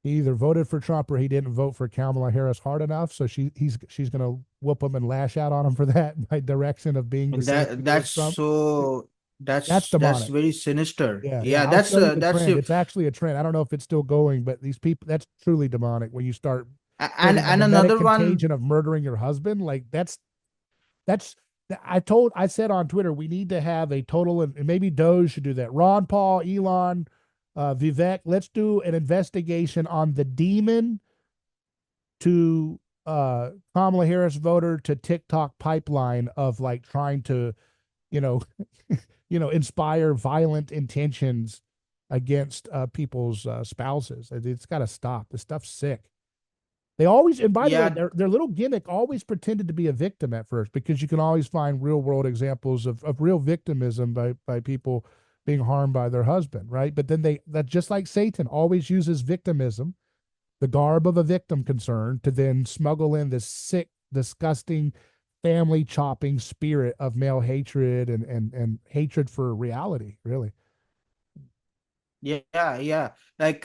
he either voted for Trump or he didn't vote for Kamala Harris hard enough. So she's gonna whoop him and lash out on him for that by direction of being the And same that way as that's Trump. so That's that's demonic. very sinister. Yeah, yeah. Yeah, I'll show you the that's trend. the It's actually a trend. I don't know if it's still going, but these people, that's truly demonic when you start and spreading the and mimetic another one. contagion of murdering your husband. Like that's I said on Twitter we need to have a total and maybe Doge should do that. Ron Paul, Elon, Vivek, let's do an investigation on the demon to Kamala Harris voter to TikTok pipeline of like trying to, you know, inspire violent intentions against people's spouses. It's got to stop. This stuff's sick. They always, and by the way, Yeah, their little gimmick always pretended to be a victim at first because you can always find real world examples of real victimism by people being harmed by their husband, right? But then that just like Satan always uses victimism, the garb of a victim concern, to then smuggle in this sick, disgusting, family chopping spirit of male hatred and hatred for reality, really. yeah. Like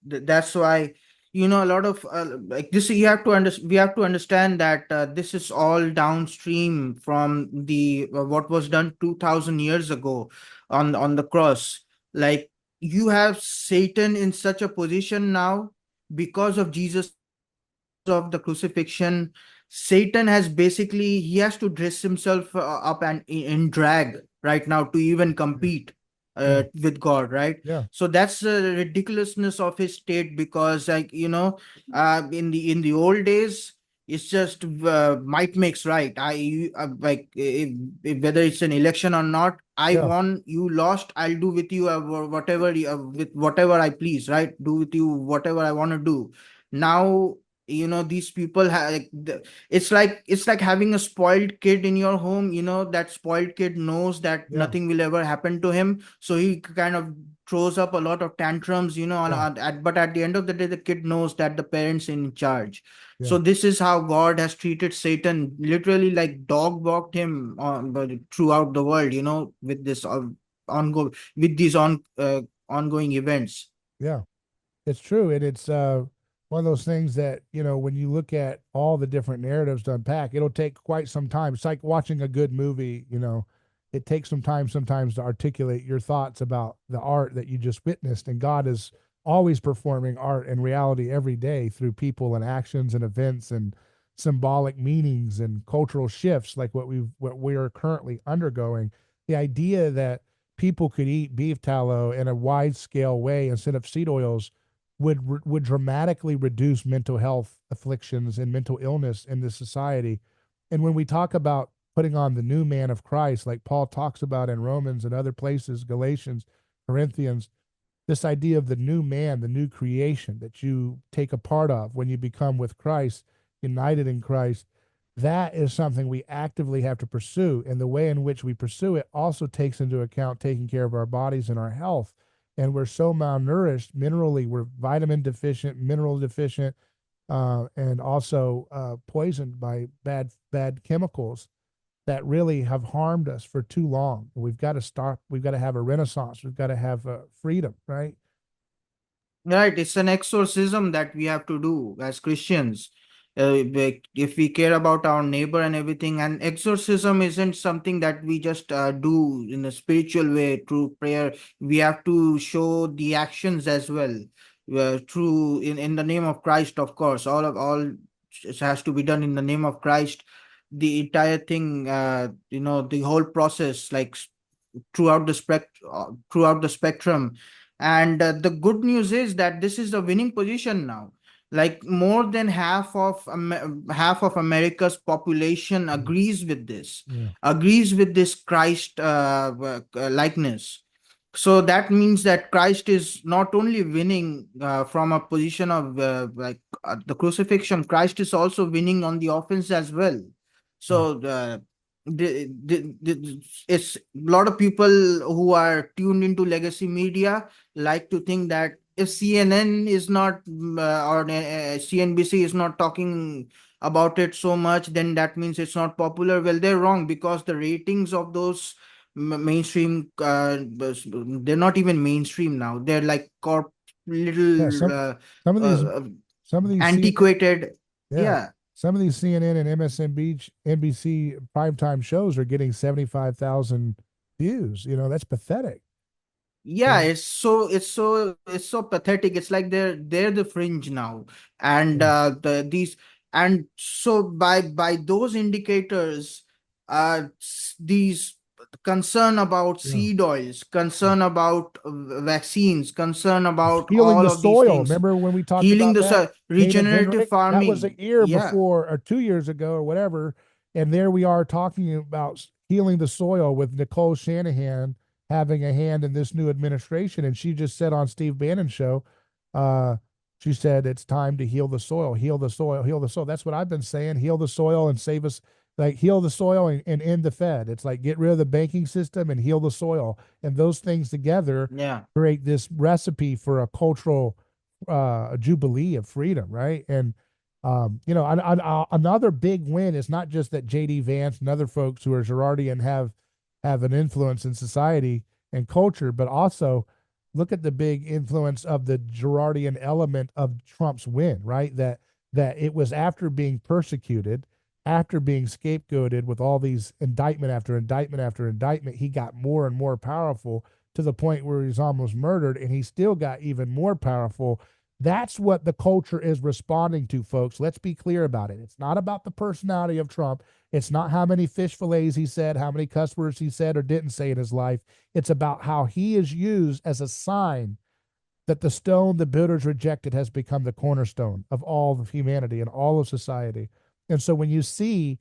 that's why a lot of like this. You have to we have to understand that this is all downstream from the what was done 2,000 years ago on the cross. Like you have Satan in such a position now because of Jesus, of the crucifixion. Satan has basically, he has to dress himself up and in drag right now to even compete Yeah, with God, right? yeah, So that's the ridiculousness of his state, because like in the old days, it's just might makes right. Like whether it's an election or not, I yeah, won, you lost, I'll do with you whatever with whatever I please, right? Do with you whatever I want to do. Now these people have like it's like having a spoiled kid in your home. That spoiled kid knows that yeah, nothing will ever happen to him, so he kind of throws up a lot of tantrums, yeah, but at the end of the day, the kid knows that the parents in charge. yeah. So this is how God has treated Satan, literally like dog walked him throughout the world, with this ongoing with these ongoing events. Yeah. It's true, and it's one of those things that when you look at all the different narratives to unpack, it'll take quite some time. It's like watching a good movie. It takes some time sometimes to articulate your thoughts about the art that you just witnessed, and God is always performing art and reality every day through people and actions and events and symbolic meanings and cultural shifts like what we are currently undergoing. The idea that people could eat beef tallow in a wide scale way instead of seed oils would dramatically reduce mental health afflictions and mental illness in this society. And when we talk about putting on the new man of Christ, like Paul talks about in Romans and other places, Galatians, Corinthians, this idea of the new man, the new creation that you take a part of when you become with Christ, united in Christ, that is something we actively have to pursue. And the way in which we pursue it also takes into account taking care of our bodies and our health. And we're so malnourished minerally, we're vitamin deficient, mineral deficient, and also poisoned by bad chemicals that really have harmed us for too long. We've got to start. We've got to have a renaissance. We've got to have freedom, right? Right, it's an exorcism that we have to do as Christians. If we care about our neighbor and everything, and exorcism isn't something that we just do in a spiritual way through prayer. We have to show the actions as well, through in the name of Christ, of course. All it has to be done in the name of Christ. The entire thing, the whole process, like throughout the spectrum. And the good news is that this is the winning position now. Like more than half of America's population Mm. Yeah. agrees with this Christ likeness. So that means that Christ is not only winning from a position of the crucifixion. Christ is also winning on the offense as well. Yeah. So it's a lot of people who are tuned into legacy media like to think that if CNN is not or CNBC is not talking about it so much, then that means it's not popular. Well, they're wrong, because the ratings of those mainstream, they're not even mainstream now. They're like Yeah. little Some of these uh, some of these CNN, antiquated. yeah, Yeah. some of these CNN and MSNBC primetime shows are getting 75,000 views. That's pathetic. Yeah, Yeah. it's so pathetic. It's like they're the fringe now. And Yeah. and so by those indicators, these concern about Yeah. seed oils, Yeah. concern about vaccines, concern about Healing all the of these soil. things, Remember when we talked healing about the that? soil, Dana regenerative Hendrick? That was a farming. year Yeah. before or 2 years ago or whatever. And there we are talking about healing the soil with Nicole Shanahan having a hand in this new administration. And she just said on Steve Bannon's show, uh, she said, it's time to heal the soil, heal the soil. That's what I've been saying. Heal the soil and save us, like heal the soil and end the Fed. It's like get rid of the banking system and heal the soil. And those things together Yeah. create this recipe for a cultural jubilee of freedom, right? And another big win is not just that JD Vance and other folks who are Girardian have an influence in society and culture, but also look at the big influence of the Girardian element of Trump's win, right? That it was after being persecuted, after being scapegoated with all these indictment after indictment after indictment, he got more and more powerful to the point where he's almost murdered, and he still got even more powerful. That's what the culture is responding to, folks. Let's be clear about it. It's not about the personality of Trump. It's not how many fish fillets he said, how many cuss words he said or didn't say in his life. It's about how he is used as a sign that the stone the builders rejected has become the cornerstone of all of humanity and all of society. And so when you see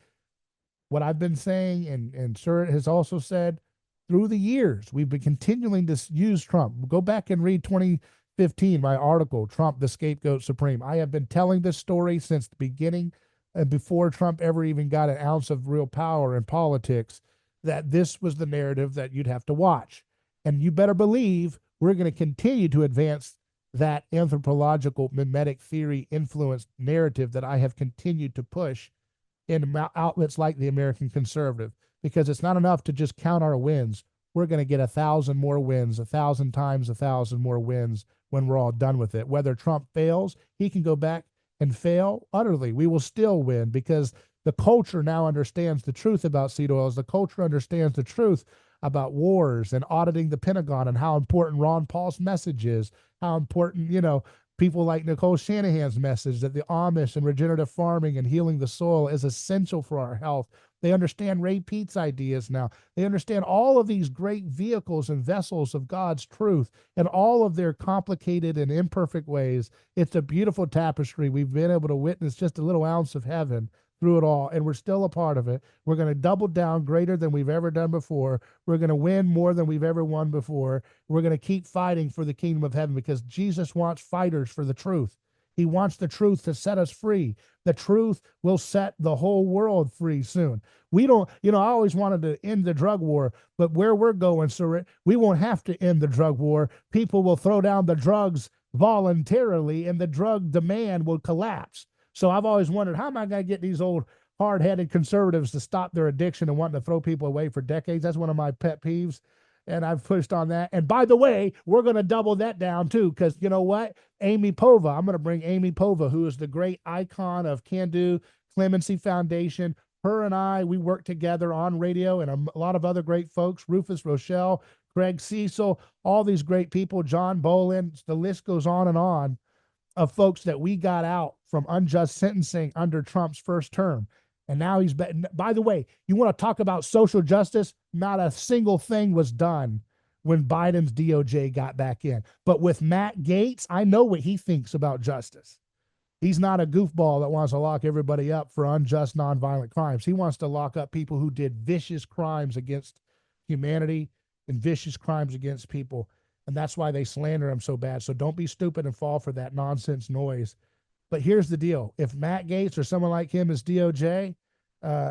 what I've been saying, and Sir has also said through the years, we've been continuing to use Trump. Go back and read 2015, my article, Trump, the Scapegoat Supreme. I have been telling this story since the beginning and before Trump ever even got an ounce of real power in politics, that this was the narrative that you'd have to watch. And you better believe we're going to continue to advance that anthropological mimetic theory influenced narrative that I have continued to push in outlets like the American Conservative, because it's not enough to just count our wins. We're going to get 1,000 more wins, 1,000 times 1,000 more wins when we're all done with it. Whether Trump fails, he can go back and fail utterly. We will still win, because the culture now understands the truth about seed oils. The culture understands the truth about wars and auditing the Pentagon and how important Ron Paul's message is, how important, People like Nicole Shanahan's message that the Amish and regenerative farming and healing the soil is essential for our health. They understand Ray Pete's ideas now. They understand all of these great vehicles and vessels of God's truth and all of their complicated and imperfect ways. It's a beautiful tapestry. We've been able to witness just a little ounce of heaven through it all, and we're still a part of it. We're going to double down greater than we've ever done before. We're going to win more than we've ever won before. We're going to keep fighting for the kingdom of heaven because Jesus wants fighters for the truth. He wants the truth to set us free. The truth will set the whole world free soon. We don't, I always wanted to end the drug war, but where we're going, sir, we won't have to end the drug war. People will throw down the drugs voluntarily and the drug demand will collapse. So I've always wondered, how am I going to get these old hard-headed conservatives to stop their addiction and wanting to throw people away for decades? That's one of my pet peeves. And I've pushed on that. And by the way, we're going to double that down too, because you know what? Amy Pova, I'm going to bring Amy Pova, who is the great icon of Can Do Clemency Foundation. Her and I, we work together on radio and a lot of other great folks, Rufus Rochelle, Craig Cecil, all these great people, John Bolin, the list goes on of folks that we got out from unjust sentencing under Trump's first term. And now he's, by the way, you want to talk about social justice? Not a single thing was done when Biden's DOJ got back in. But with Matt Gaetz, I know what he thinks about justice. He's not a goofball that wants to lock everybody up for unjust, nonviolent crimes. He wants to lock up people who did vicious crimes against humanity and vicious crimes against people. And that's why they slander him so bad. So don't be stupid and fall for that nonsense noise. But here's the deal. If Matt Gaetz or someone like him is DOJ,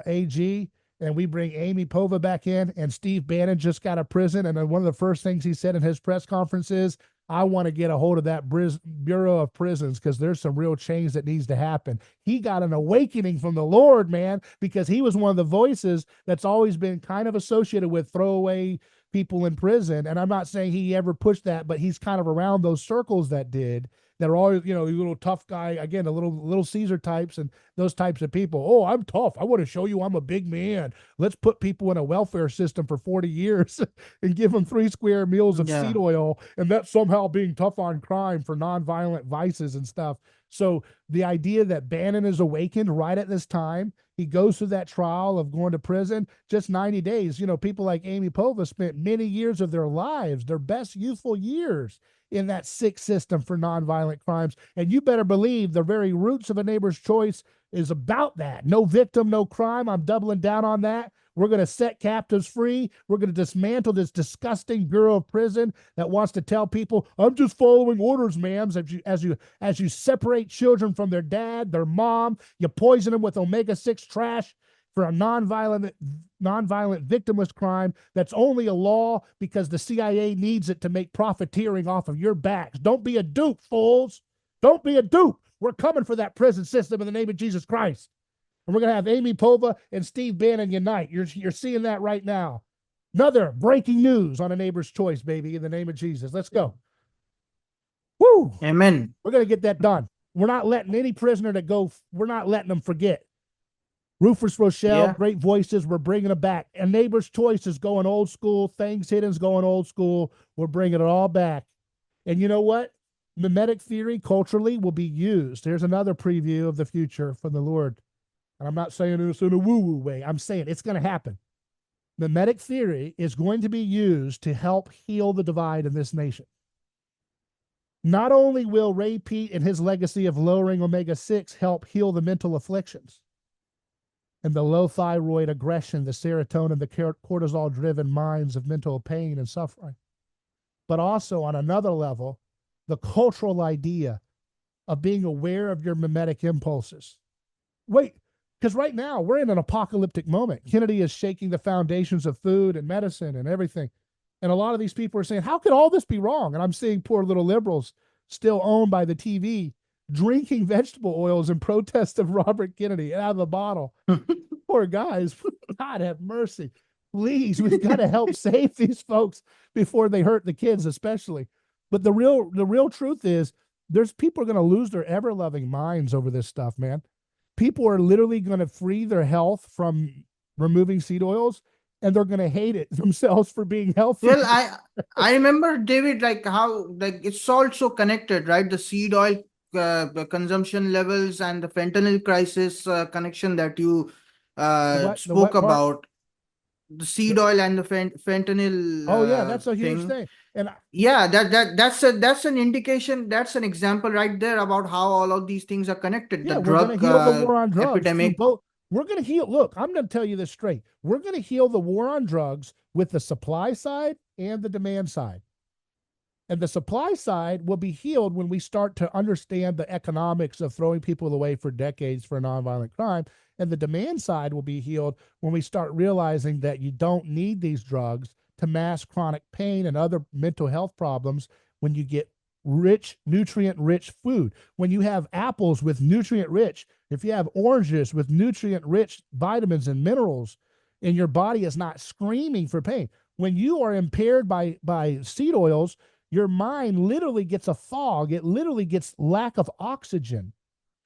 AG, and we bring Amy Pova back in, and Steve Bannon just got out of prison, and one of the first things he said in his press conference is, I want to get a hold of that Bureau of Prisons because there's some real change that needs to happen. He got an awakening from the Lord, man, because he was one of the voices that's always been kind of associated with throwaway people in prison. And I'm not saying he ever pushed that, but he's kind of around those circles that did. That are always, you little tough guy, again, the little Caesar types and those types of people. Oh, I'm tough. I want to show you I'm a big man. Let's put people in a welfare system for 40 years and give them 3 square meals of seed oil. And that's somehow being tough on crime for nonviolent vices and stuff. So the idea that Bannon is awakened right at this time, he goes through that trial of going to prison, just 90 days. People like Amy Pova spent many years of their lives, their best youthful years, in that sick system for nonviolent crimes. And you better believe the very roots of A Neighbor's Choice is about that. No victim, no crime. I'm doubling down on that. We're going to set captives free. We're going to dismantle this disgusting Bureau of Prison that wants to tell people, I'm just following orders, ma'am. As you separate children from their dad, their mom, you poison them with omega-6 trash for a nonviolent victimless crime that's only a law because the CIA needs it to make profiteering off of your backs. Don't be a dupe, fools. Don't be a dupe. We're coming for that prison system in the name of Jesus Christ. And we're going to have Amy Pova and Steve Bannon unite. You're seeing that right now. Another breaking news on A Neighbor's Choice, baby, in the name of Jesus. Let's go. Woo! Amen. We're going to get that done. We're not letting any prisoner to go. We're not letting them forget. Rufus Rochelle, great voices. We're bringing it back. A Neighbor's Choice is going old school. Things Hidden's going old school. We're bringing it all back. And you know what? Mimetic theory culturally will be used. Here's another preview of the future from the Lord. And I'm not saying this in a woo-woo way. I'm saying it's going to happen. Mimetic theory is going to be used to help heal the divide in this nation. Not only will Ray Pete and his legacy of lowering omega-6 help heal the mental afflictions, and the low thyroid aggression, the serotonin, the cortisol-driven minds of mental pain and suffering. But also on another level, the cultural idea of being aware of your mimetic impulses. Wait, because right now we're in an apocalyptic moment. Kennedy is shaking the foundations of food and medicine and everything. And a lot of these people are saying, how could all this be wrong? And I'm seeing poor little liberals still owned by the TV drinking vegetable oils in protest of Robert Kennedy out of the bottle. Poor guys. God have mercy. Please, we've got to help save these folks before they hurt the kids, especially. But the real truth is there's people are going to lose their ever-loving minds over this stuff, man. People are literally going to free their health from removing seed oils, and they're going to hate it themselves for being healthy. Well, I remember, David, like how like it's also connected, right? The seed oil consumption levels and the fentanyl crisis connection that you The spoke what part? about, the seed The, oil and the fentanyl oh yeah, that's a huge thing. thing. And Yeah, that's an indication, that's an example right there about how all of these things are connected. The yeah, we're going to drug heal the war on drugs through epidemic. both. We're going to heal. Look, I'm going to tell you this straight. We're going to heal the war on drugs with the supply side and the demand side. And the supply side will be healed when we start to understand the economics of throwing people away for decades for nonviolent crime. And the demand side will be healed when we start realizing that you don't need these drugs to mask chronic pain and other mental health problems when you get rich, nutrient rich food. When you have apples with nutrient rich, if you have oranges with nutrient rich vitamins and minerals, and your body is not screaming for pain. When you are impaired by seed oils, your mind literally gets a fog. It literally gets lack of oxygen.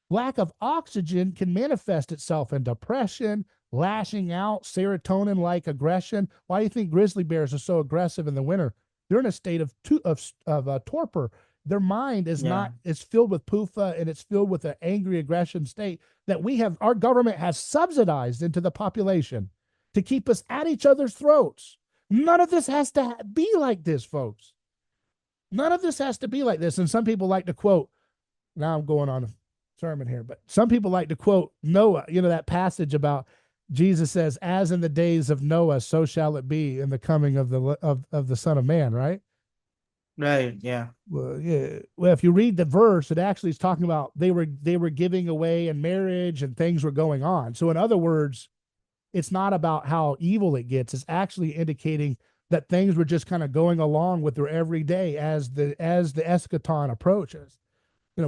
Lack of oxygen can manifest itself in depression, lashing out, serotonin like aggression. Why do you think grizzly bears are so aggressive in the winter? They're in a state of torpor. Their mind is Yeah. not, it's filled with PUFA, and it's filled with an angry aggression state that our government has subsidized into the population to keep us at each other's throats. None of this has to be like this, folks. None of this has to be like this. And some people like to quote, now I'm going on a sermon here, but some people like to quote Noah, that passage about Jesus says, as in the days of Noah, so shall it be in the coming of the Son of Man, right? Right. Yeah. Well, yeah. Well, if you read the verse, it actually is talking about they were giving away in marriage and things were going on. So in other words, it's not about how evil it gets. It's actually indicating that things were just kind of going along with their everyday as the eschaton approaches.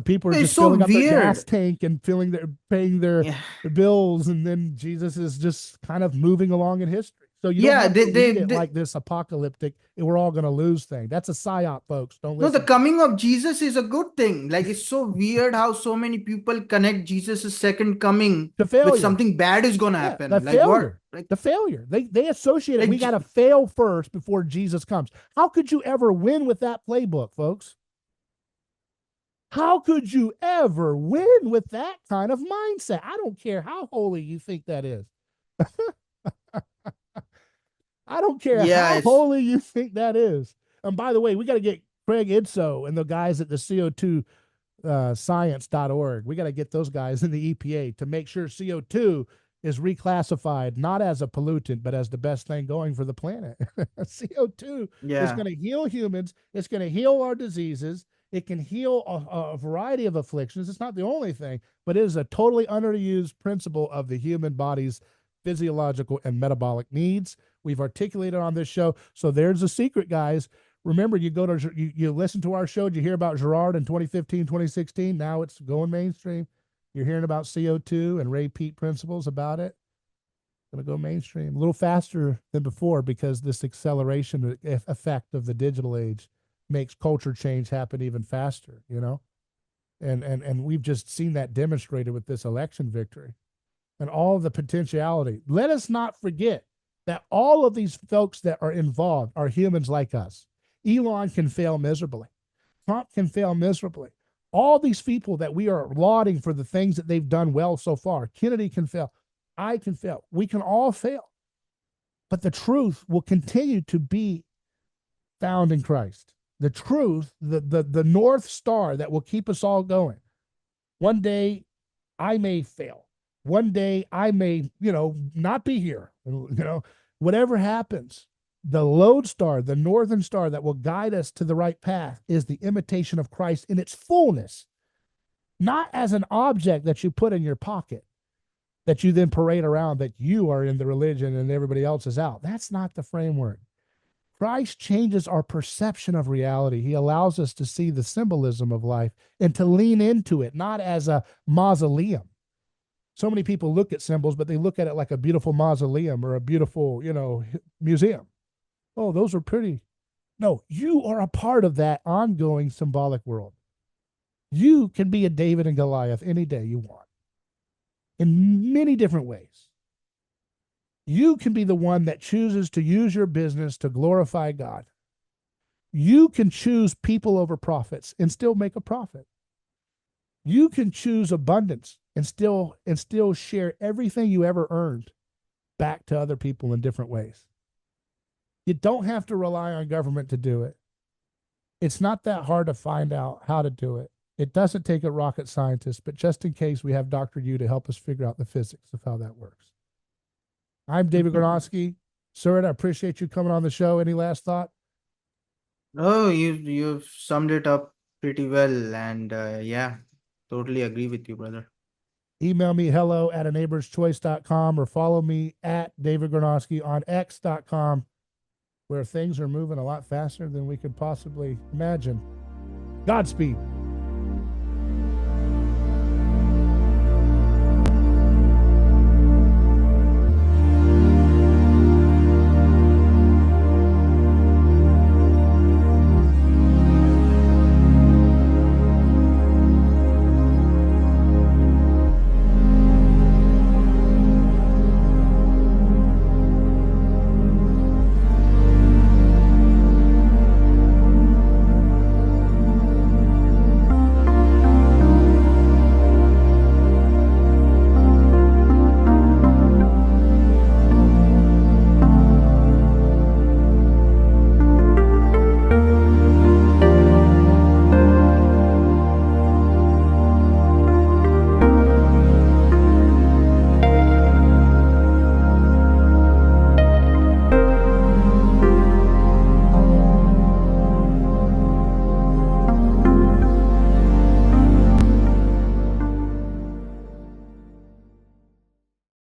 People are It's just so filling up their gas weird. tank and paying Yeah. their bills, and then Jesus is just kind of moving along in history. So you don't Yeah. have to read it like this apocalyptic, and we're all going to lose thing. That's a psyop, folks. Don't No, the listen coming of Jesus is a good thing. Like, it's so weird how so many people connect Jesus' second coming to with failure. something bad is gonna Yeah, happen. Like what? the failure. They associate it. Like We got to fail first before Jesus comes. How could you ever win with that playbook, folks? How could you ever win with that kind of mindset? I don't care how holy you think that is. I don't care yeah, how it's holy you think that is. And by the way, we got to get Craig Idso and the guys at the CO2 science.org. We got to get those guys in the EPA to make sure CO2 is reclassified not as a pollutant, but as the best thing going for the planet. CO2 is yeah. going to heal humans. It's going to heal our diseases. It can heal a variety of afflictions. It's not the only thing, but it is a totally underused principle of the human body's physiological and metabolic needs. We've articulated on this show. So there's a secret, guys. Remember, you listen to our show. Did you hear about Girard in 2015, 2016? Now it's going mainstream. You're hearing about CO2 and Ray Peat principles about it. Going to go mainstream a little faster than before because this acceleration effect of the digital age makes culture change happen even faster, and we've just seen that demonstrated with this election victory and all the potentiality. Let us not forget that all of these folks that are involved are humans like us. Elon can fail miserably. Trump can fail miserably. All these people that we are lauding for the things that they've done well so far, Kennedy can fail. I can fail. We can all fail. But the truth will continue to be found in Christ. The truth, the North Star that will keep us all going. One day I may fail. One day I may, not be here. Whatever happens, the lodestar, the northern star that will guide us to the right path is the imitation of Christ in its fullness, not as an object that you put in your pocket that you then parade around that you are in the religion and everybody else is out. That's not the framework. Christ changes our perception of reality. He allows us to see the symbolism of life and to lean into it, not as a mausoleum. So many people look at symbols, but they look at it like a beautiful mausoleum or a beautiful, museum. Oh, those are pretty. No, you are a part of that ongoing symbolic world. You can be a David and Goliath any day you want in many different ways. You can be the one that chooses to use your business to glorify God. You can choose people over profits and still make a profit. You can choose abundance and still share everything you ever earned back to other people in different ways. You don't have to rely on government to do it. It's not that hard to find out how to do it. It doesn't take a rocket scientist, but just in case, we have Dr. Yu to help us figure out the physics of how that works. I'm David Gornoski. Sir, I appreciate you coming on the show. Any last thought? Oh, you've summed it up pretty well, and yeah, totally agree with you, brother. Email me hello@aneighborschoice.com or follow me at David Gornoski on x.com, where things are moving a lot faster than we could possibly imagine. Godspeed.